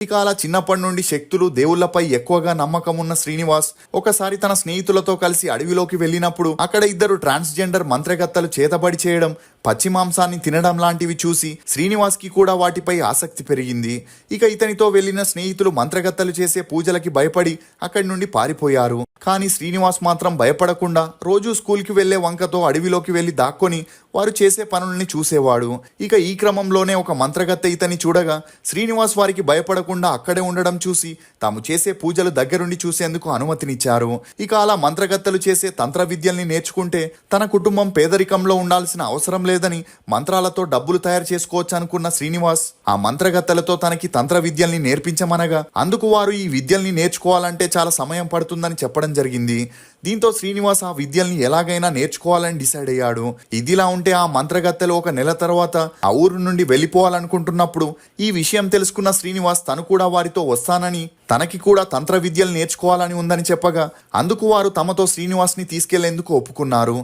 ఇక అలా చిన్నప్పటి నుండి శక్తులు దేవుళ్లపై ఎక్కువగా నమ్మకం ఉన్న శ్రీనివాస్ ఒకసారి తన స్నేహితులతో కలిసి అడవిలోకి వెళ్ళినప్పుడు అక్కడ ఇద్దరు ట్రాన్స్జెండర్ మంత్రగత్తలు చేతబడి చేయడం, పచ్చి మాంసాన్ని తినడం లాంటివి చూసి శ్రీనివాస్ కి కూడా వాటిపై ఆసక్తి పెరిగింది. ఇక ఇతనితో వెళ్లిన స్నేహితులు మంత్రగత్తలు చేసే పూజలకి భయపడి అక్కడి నుండి పారిపోయారు. కానీ శ్రీనివాస్ మాత్రం భయపడకుండా రోజూ స్కూల్కి వెళ్లే వంకతో అడవిలోకి వెళ్లి దాక్కొని వారు చేసే పనుల్ని చూసేవాడు. ఇక ఈ క్రమంలోనే ఒక మంత్రగత్తె ఇతని చూడగా శ్రీనివాస్ వారికి భయపడకుండా అక్కడే ఉండడం చూసి తాము చేసే పూజలు దగ్గరుండి చూసేందుకు అనుమతినిచ్చారు. ఇక అలా మంత్రగత్తెలు చేసే తంత్ర విద్యల్ని నేర్చుకుంటే తన కుటుంబం పేదరికంలో ఉండాల్సిన అవసరం లేదని, మంత్రాలతో డబ్బులు తయారు చేసుకోవచ్చు అనుకున్న శ్రీనివాస్ ఆ మంత్రగత్తెలతో తనకి తంత్ర విద్యల్ని నేర్పించమనగా అందుకు వారు ఈ విద్యల్ని నేర్చుకోవాలంటే చాలా సమయం పడుతుందని చెప్పడం జరిగింది. దీంతో శ్రీనివాస్ ఆ విద్యల్ని ఎలాగైనా నేర్చుకోవాలని డిసైడ్ అయ్యాడు. ఇదిలా ఉంటే ఆ మంత్రగత్తెలు ఒక నెల తర్వాత ఆ ఊరు నుండి వెళ్ళిపోవాలనుకుంటున్నప్పుడు ఈ విషయం తెలుసుకున్న శ్రీనివాస్ తను కూడా వారితో వస్తానని, తనకి కూడా తంత్ర విద్యలు నేర్చుకోవాలని ఉందని చెప్పగా అందుకు వారు తమతో శ్రీనివాస్ ని తీసుకెళ్లేందుకు ఒప్పుకున్నారు.